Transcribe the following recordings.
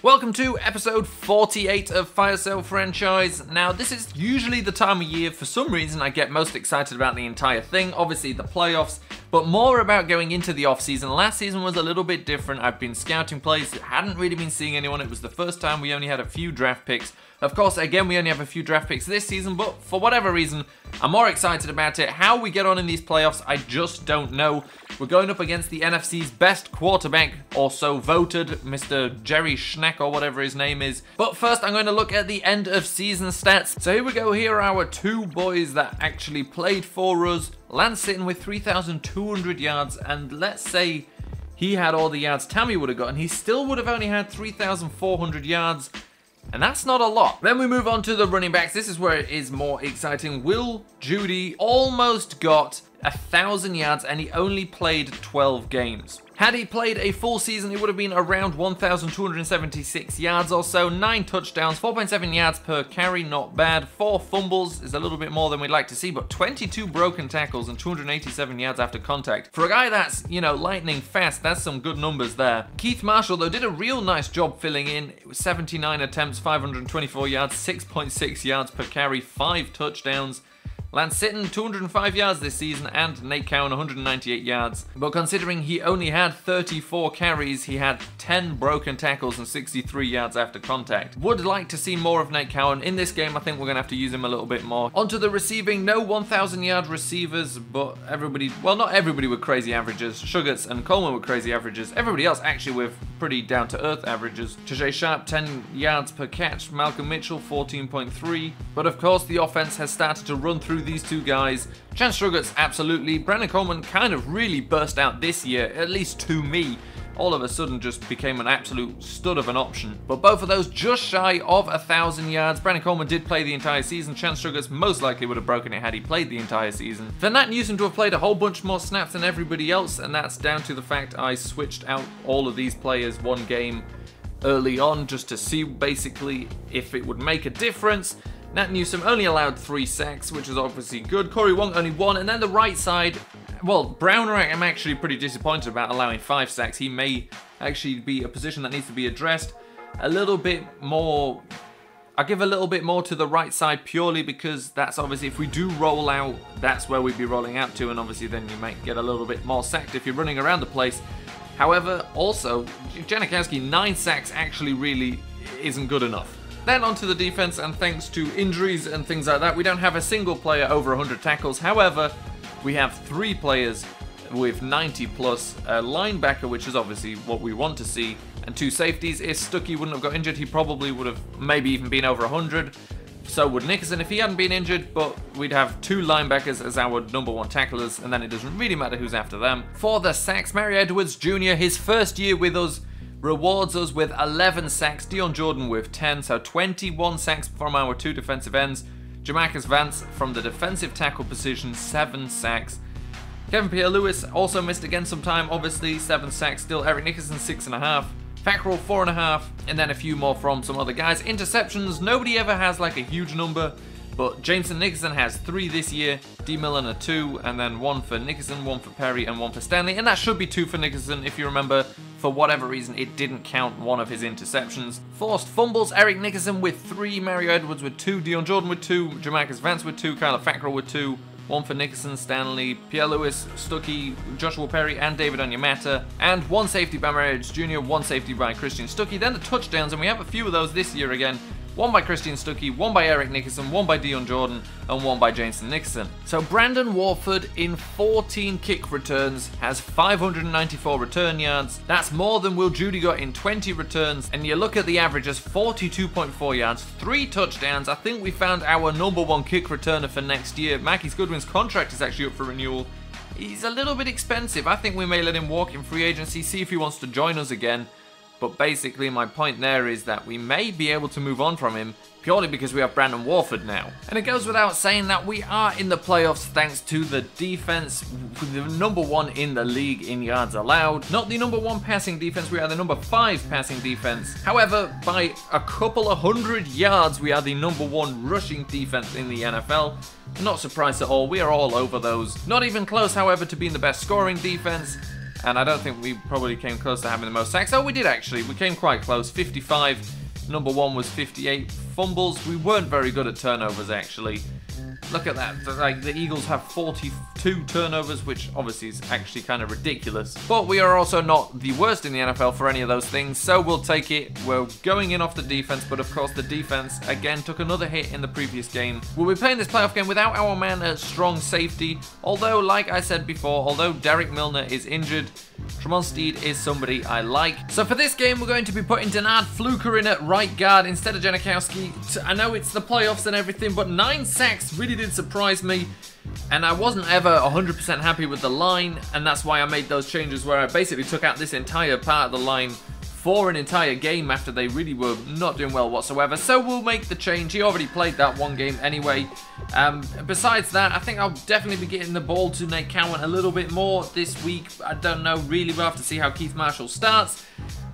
Welcome to episode 48 of Fire Sale Franchise. Now, this is usually the time of year, for some reason, I get most excited about the entire thing. Obviously, the playoffs, but more about going into the off-season. Last season was a little bit different. I've been scouting players, hadn't really been seeing anyone. It was the first time we only had a few draft picks. Of course, again, we only have a few draft picks this season, but for whatever reason, I'm more excited about it. How we get on in these playoffs, I just don't know. We're going up against the NFC's best quarterback, or so voted, Mr. Jerry Schneck, or whatever his name is. But first, I'm going to look at the end of season stats. So here we go. Here are our two boys that actually played for us. Lance sitting with 3,200 yards, and let's say he had all the yards Tammy would have gotten. He still would have only had 3,400 yards. And that's not a lot. Then we move on to the running backs. This is where it is more exciting. Will Judy almost got 1,000 yards and he only played 12 games. Had he played a full season, it would have been around 1,276 yards or so, 9 touchdowns, 4.7 yards per carry, not bad. 4 fumbles is a little bit more than we'd like to see, but 22 broken tackles and 287 yards after contact. For a guy that's, you know, lightning fast, that's some good numbers there. Keith Marshall, though, did a real nice job filling in. It was 79 attempts, 524 yards, 6.6 yards per carry, 5 touchdowns. Lance Sitton, 205 yards this season, and Nate Cowan, 198 yards. But considering he only had 34 carries, he had 10 broken tackles and 63 yards after contact. Would like to see more of Nate Cowan. In this game, I think we're going to have to use him a little bit more. Onto the receiving, no 1,000-yard receivers, but everybody, well, not everybody with crazy averages. Sugars and Coleman with crazy averages. Everybody else actually with pretty down-to-earth averages. Tajay Sharp, 10 yards per catch. Malcolm Mitchell, 14.3. But of course, the offense has started to run through these two guys. Chance Sugars, absolutely. Brandon Coleman kind of really burst out this year, at least to me. All of a sudden just became an absolute stud of an option. But both of those just shy of 1,000 yards. Brandon Coleman did play the entire season. Chance Sugars most likely would have broken it had he played the entire season. For Nat Newsom to have played a whole bunch more snaps than everybody else, and that's down to the fact I switched out all of these players one game early on just to see basically if it would make a difference. Nat Newsom only allowed 3 sacks, which is obviously good. Corey Wong only 1, and then the right side, well, Browner I'm actually pretty disappointed about allowing 5 sacks. He may actually be a position that needs to be addressed a little bit more. I'll give a little bit more to the right side purely because that's obviously, if we do roll out, that's where we'd be rolling out to, and obviously then you might get a little bit more sacked if you're running around the place. However, also, Janikowski, 9 sacks actually really isn't good enough. Then onto the defense, and thanks to injuries and things like that, we don't have a single player over 100 tackles. However, we have 3 players with 90 plus, a linebacker, which is obviously what we want to see, and 2 safeties. If Stuckey wouldn't have got injured, he probably would have maybe even been over 100. So would Nickerson if he hadn't been injured, but we'd have 2 linebackers as our #1 tacklers, and then it doesn't really matter who's after them. For the sacks, Mario Edwards Jr., his first year with us, rewards us with 11 sacks. Dion Jordan with 10, so 21 sacks from our 2 defensive ends. Jamarcus Vance from the defensive tackle position, 7 sacks. Kevin Pierre-Louis also missed again some time, obviously, 7 sacks still. Eric Nickerson, 6.5. Fackrell, 4.5, and then a few more from some other guys. Interceptions, nobody ever has like a huge number, but Jameson Nickerson has 3 this year, D. Millen 2, and then 1 for Nickerson, 1 for Perry, and 1 for Stanley, and that should be 2 for Nickerson. If you remember, for whatever reason, it didn't count one of his interceptions. Forced fumbles, Eric Nickerson with 3, Mario Edwards with 2, Dion Jordan with 2, Jamarcus Vance with 2, Kyler Fackrell with 2, 1 for Nickerson, Stanley, Pierre-Louis, Stuckey, Joshua Perry, and David Onyemata, and 1 safety by Mario Edwards Jr., 1 safety by Christian Stuckey. Then the touchdowns, and we have a few of those this year again. 1 by Christian Stuckey, 1 by Eric Nickerson, 1 by Dion Jordan, and 1 by Jameson Nickerson. So Brandon Warford in 14 kick returns has 594 return yards. That's more than Will Judy got in 20 returns. And you look at the averages, 42.4 yards, 3 touchdowns. I think we found our #1 kick returner for next year. Marquise Goodwin's contract is actually up for renewal. He's a little bit expensive. I think we may let him walk in free agency, see if he wants to join us again. But basically my point there is that we may be able to move on from him purely because we have Brandon Warford now. And it goes without saying that we are in the playoffs thanks to the defense, the #1 in the league in yards allowed. Not the #1 passing defense, we are the #5 passing defense. However, by a couple of 100 yards, we are the #1 rushing defense in the NFL. Not surprised at all, we are all over those. Not even close, however, to being the best scoring defense. and I don't think we probably came close to having the most sacks. Oh, we did actually. We came quite close. 55. Number 1 was 58 fumbles. We weren't very good at turnovers, actually. Look at that. Like, the Eagles have 42 turnovers, which obviously is actually kind of ridiculous. But we are also not the worst in the NFL for any of those things, so we'll take it. We're going in off the defense, but of course the defense, again, took another hit in the previous game. We'll be playing this playoff game without our man at strong safety, although, like I said before, although Derek Milner is injured, Tremont Steed is somebody I like. So for this game, we're going to be putting Denard Fluker in at right guard instead of Janikowski. I know it's the playoffs and everything, but 9 sacks really did surprise me. And I wasn't ever 100% happy with the line, and that's why I made those changes where I basically took out this entire part of the line for an entire game after they really were not doing well whatsoever. So we'll make the change. He already played that one game anyway. Besides that, I think I'll definitely be getting the ball to Nate Cowan a little bit more this week. I don't know, really, we'll have to see how Keith Marshall starts.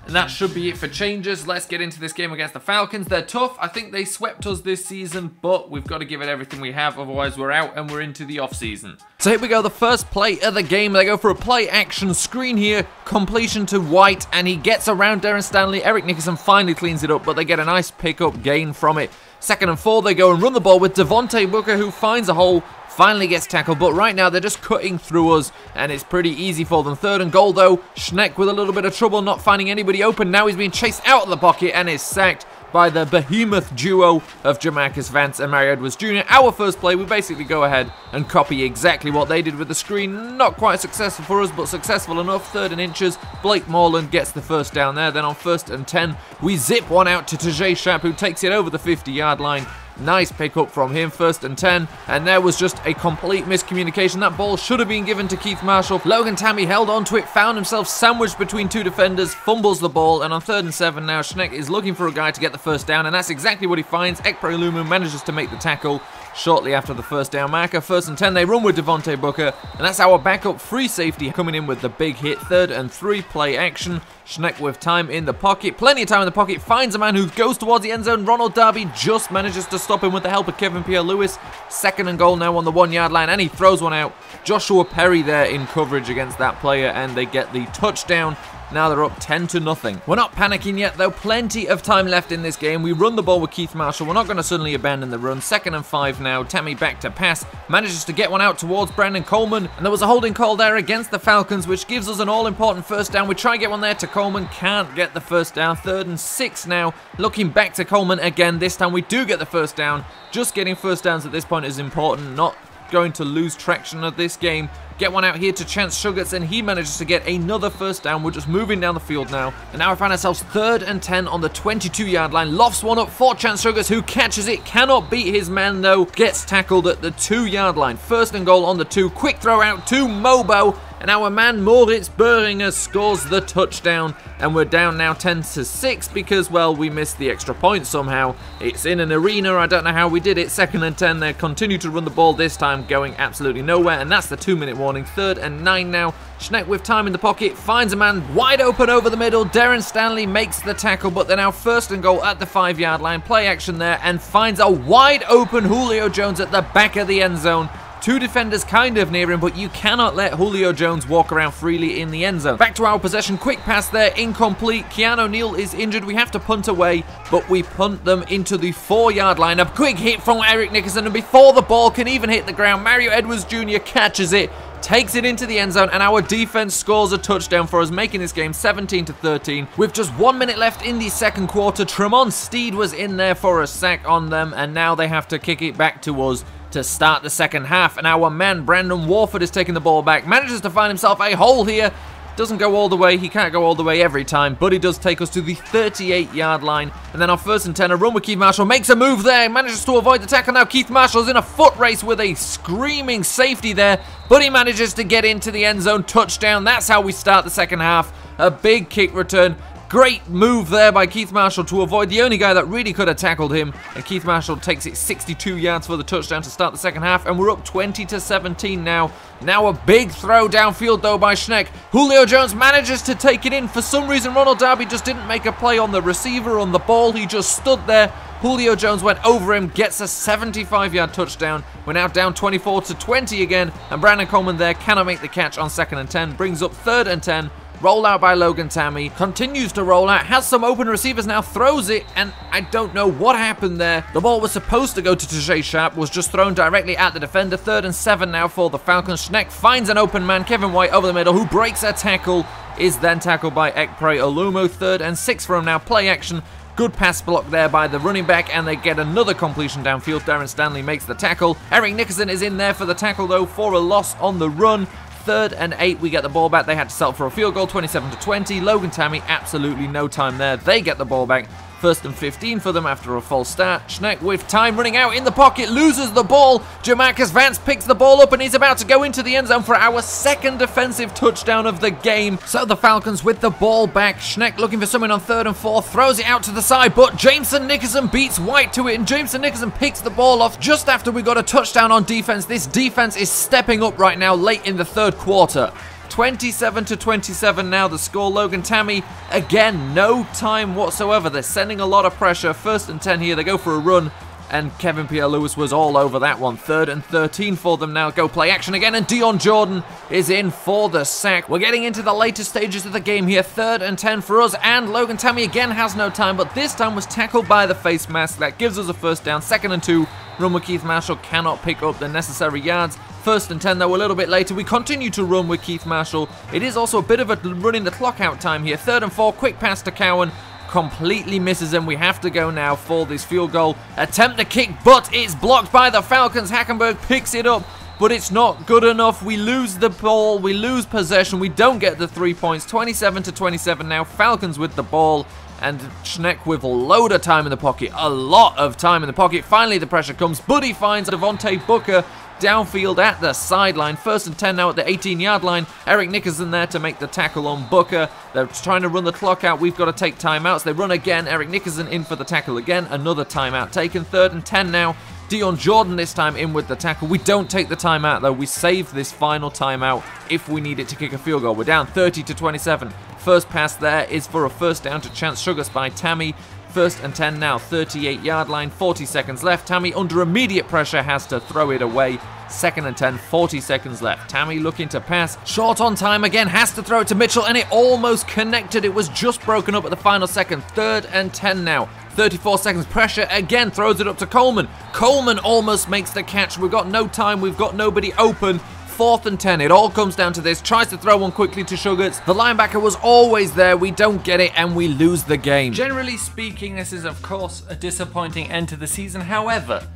And that should be it for changes. Let's get into this game against the Falcons. They're tough. I think they swept us this season, but we've got to give it everything we have. Otherwise, we're out and we're into the off-season. So here we go, the first play of the game. They go for a play-action screen here. Completion to White, and he gets around Darren Stanley. Eric Nickerson finally cleans it up, but they get a nice pick-up gain from it. 2nd and 4, they go and run the ball with Devontae Booker, who finds a hole. Finally gets tackled, but right now they're just cutting through us, and it's pretty easy for them. 3rd and goal, though. Schneck with a little bit of trouble, not finding anybody open. Now he's being chased out of the pocket and is sacked by the behemoth duo of Jamarcus Vance and Mario Edwards Jr. Our first play, we basically go ahead and copy exactly what they did with the screen. Not quite successful for us, but successful enough. 3rd and inches. Blake Moreland gets the first down there. Then on 1st and 10, we zip one out to Tajay Sharp, who takes it over the 50-yard line. Nice pickup from him, 1st and 10, and there was just a complete miscommunication. That ball should have been given to Keith Marshall. Logan Tammy held on to it, found himself sandwiched between 2 defenders, fumbles the ball, and on 3rd and 7 now, Schneck is looking for a guy to get the first down, and that's exactly what he finds. Ekpre Lumu manages to make the tackle shortly after the first down marker. 1st and 10, they run with Devontae Booker, and that's our backup free safety coming in with the big hit. 3rd and 3, play action. Schneck with time in the pocket, plenty of time in the pocket, finds a man who goes towards the end zone. Ronald Darby just manages to stop him with the help of Kevin Pierre-Louis. 2nd and goal now on the 1-yard line, and he throws one out. Joshua Perry there in coverage against that player, and they get the touchdown. Now they're up 10-0. We're not panicking yet, though. Plenty of time left in this game. We run the ball with Keith Marshall. We're not going to suddenly abandon the run. 2nd and 5 now. Tammy back to pass. Manages to get one out towards Brandon Coleman. And there was a holding call there against the Falcons, which gives us an all-important first down. We try and get one there to Coleman. Can't get the first down. 3rd and 6 now. Looking back to Coleman again. This time we do get the first down. Just getting first downs at this point is important. Not going to lose traction of this game. Get one out here to Chance Sugars, and he manages to get another first down. We're just moving down the field now. And now we find ourselves 3rd and 10 on the 22-yard line. Lofts one up for Chance Sugars, who catches it. Cannot beat his man, though. Gets tackled at the 2-yard line. 1st and goal on the 2. Quick throw out to Mobo. And our man Moritz Böhringer scores the touchdown. And we're down now 10-6 because, well, we missed the extra point somehow. It's in an arena. I don't know how we did it. 2nd and 10. They continue to run the ball, this time going absolutely nowhere. And that's the 2-minute warning. 3rd and 9 now. Schneck with time in the pocket. Finds a man wide open over the middle. Darren Stanley makes the tackle, but they're now 1st and goal at the 5-yard line. Play action there and finds a wide open Julio Jones at the back of the end zone. 2 defenders kind of near him, but you cannot let Julio Jones walk around freely in the end zone. Back to our possession. Quick pass there. Incomplete. Keanu Neal is injured. We have to punt away, but we punt them into the 4-yard line. A quick hit from Eric Nickerson, and before the ball can even hit the ground, Mario Edwards Jr. catches it, takes it into the end zone, and our defense scores a touchdown for us, making this game 17-13. With just 1 minute left in the 2nd quarter, Tremont Steed was in there for a sack on them, and now they have to kick it back to us to start the 2nd half. And our man Brandon Warford is taking the ball back, manages to find himself a hole here. Doesn't go all the way. He can't go all the way every time, but he does take us to the 38-yard line. And then on 1st and 10, a run with Keith Marshall. Makes a move there. Manages to avoid the tackle. Now Keith Marshall's in a foot race with a screaming safety there, but he manages to get into the end zone. Touchdown. That's how we start the 2nd half. A big kick return. Great move there by Keith Marshall to avoid the only guy that really could have tackled him. And Keith Marshall takes it 62 yards for the touchdown to start the 2nd half. And we're up 20-17 now. Now a big throw downfield, though, by Schneck. Julio Jones manages to take it in. For some reason, Ronald Darby just didn't make a play on the receiver, on the ball. He just stood there, Julio Jones went over him, gets a 75-yard touchdown. We're now down 24-20 again, and Brandon Coleman there cannot make the catch on 2nd and 10, brings up 3rd and 10. Roll out by Logan Tammy, continues to roll out, has some open receivers now, throws it, and I don't know what happened there. The ball was supposed to go to Tajay Sharp, was just thrown directly at the defender. 3rd and 7 now for the Falcons. Schneck finds an open man, Kevin White over the middle, who breaks a tackle, is then tackled by Ekpre Olumo. 3rd and 6 for him now, play action. Good pass block there by the running back, and they get another completion downfield. Darren Stanley makes the tackle. Eric Nickerson is in there for the tackle, though, for a loss on the run. 3rd and 8, we get the ball back. They had to settle for a field goal, 27-20. Logan Tammy, absolutely no time there. They get the ball back. 1st and 15 for them after a false start. Schneck with time running out in the pocket, loses the ball. Jamarcus Vance picks the ball up and he's about to go into the end zone for our 2nd defensive touchdown of the game. So the Falcons with the ball back. Schneck looking for someone on 3rd and 4, throws it out to the side, but Jameson Nickerson beats White to it, and Jameson Nickerson picks the ball off just after we got a touchdown on defense. This defense is stepping up right now late in the 3rd quarter. 27-27 now the score. Logan Tammy, again, no time whatsoever. They're sending a lot of pressure. 1st and 10 here. They go for a run, and Kevin Pierre-Louis was all over that one. 3rd and 13 for them now. Go play action again, and Dion Jordan is in for the sack. We're getting into the later stages of the game here. 3rd and 10 for us, and Logan Tammy again has no time, but this time was tackled by the face mask. That gives us a 1st down. 2nd and 2. Run with Keith Marshall, cannot pick up the necessary yards. 1st and 10 though, a little bit later. We continue to run with Keith Marshall. It is also a bit of a running the clock out time here. 3rd and 4, quick pass to Cowan. Completely misses him. We have to go now for this field goal. Attempt the kick, but it's blocked by the Falcons. Hackenberg picks it up, but it's not good enough. We lose the ball. We lose possession. We don't get the 3 points. 27-27 now. Falcons with the ball. And Schneck with a load of time in the pocket. A lot of time in the pocket. Finally, the pressure comes. Buddy finds Devontae Booker downfield at the sideline. 1st and 10 now at the 18-yard line. Eric Nickerson there to make the tackle on Booker. They're trying to run the clock out. We've got to take timeouts. They run again. Eric Nickerson in for the tackle again. Another timeout taken. 3rd and 10 now. Dion Jordan this time in with the tackle. We don't take the timeout though. We save this final timeout if we need it to kick a field goal. We're down 30-27. First pass there is for a 1st down to Chance Sugar by Tammy. 1st and 10 now, 38-yard line, 40 seconds left. Tammy under immediate pressure has to throw it away. 2nd and 10, 40 seconds left. Tammy looking to pass, short on time again, has to throw it to Mitchell, and it almost connected. It was just broken up at the final second. 3rd and 10 now. 34 seconds, pressure again, throws it up to Coleman. Coleman almost makes the catch. We've got no time, we've got nobody open. 4th and 10, it all comes down to this. Tries to throw one quickly to Sugars. The linebacker was always there. We don't get it, and we lose the game. Generally speaking, this is, of course, a disappointing end to the season. However,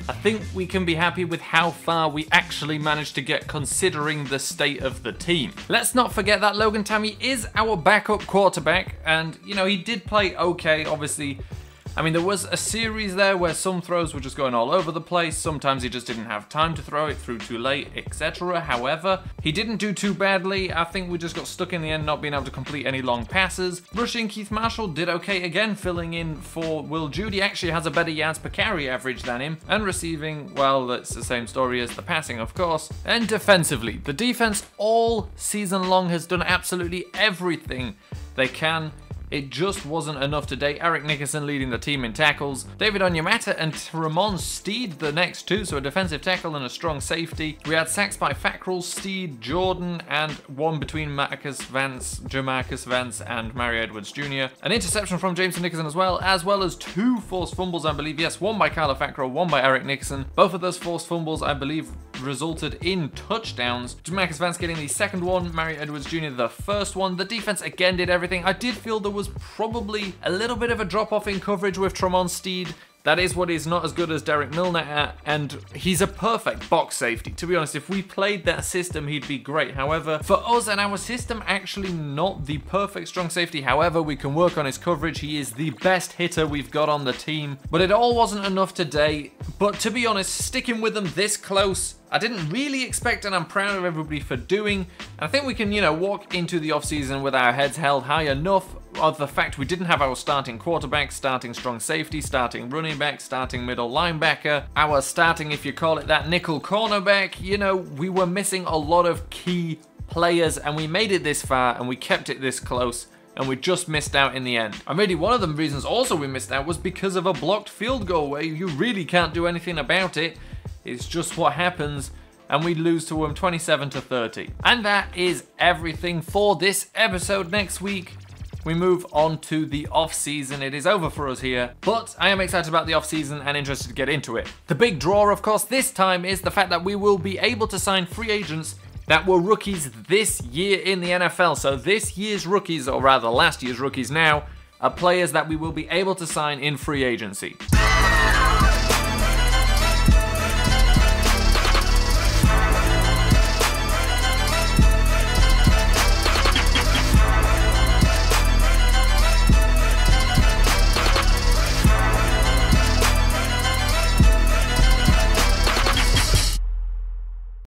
I think we can be happy with how far we actually managed to get considering the state of the team. Let's not forget that Logan Tammy is our backup quarterback, and, you know, he did play okay, obviously. I mean, there was a series there where some throws were just going all over the place. Sometimes he just didn't have time to throw it, threw too late, etc. However, he didn't do too badly. I think we just got stuck in the end not being able to complete any long passes. Rushing, Keith Marshall did okay again, filling in for Will Judy. Actually has a better yards per carry average than him. And receiving, well, that's the same story as the passing, of course. And defensively, the defense all season long has done absolutely everything they can. It just wasn't enough today. Eric Nickerson leading the team in tackles. David Onyemata and Ramon Steed the next two, so a defensive tackle and a strong safety. We had sacks by Fackrell, Steed, Jordan, and one between Jamarcus Vance and Mario Edwards Jr. An interception from Jameson Nickerson as well as 2 forced fumbles, I believe. Yes, one by Kyler Fackrell, one by Eric Nickerson. Both of those forced fumbles, I believe, resulted in touchdowns. Jamarcus Vance getting the second one, Mario Edwards Jr. the first one. The defense again did everything. I did feel there was probably a little bit of a drop-off in coverage with Tremont Steed. That is what he's not as good as Derek Milner at, and he's a perfect box safety. To be honest, if we played that system, he'd be great. However, for us and our system, actually not the perfect strong safety. However, we can work on his coverage. He is the best hitter we've got on the team. But it all wasn't enough today. But to be honest, sticking with them this close, I didn't really expect, and I'm proud of everybody for doing. And I think we can, walk into the offseason with our heads held high enough of the fact we didn't have our starting quarterback, starting strong safety, starting running back, starting middle linebacker, our starting, if you call it that, nickel cornerback. We were missing a lot of key players, and we made it this far, and we kept it this close. and we just missed out in the end. And really, one of the reasons also we missed out was because of a blocked field goal where you really can't do anything about it. It's just what happens, and we lose to them 27-30. And that is everything for this episode. Next week, we move on to the off-season. It is over for us here, but I am excited about the off-season and interested to get into it. The big draw, of course, this time is the fact that we will be able to sign free agents that were rookies this year in the NFL. So this year's rookies, or rather last year's rookies now, are players that we will be able to sign in free agency.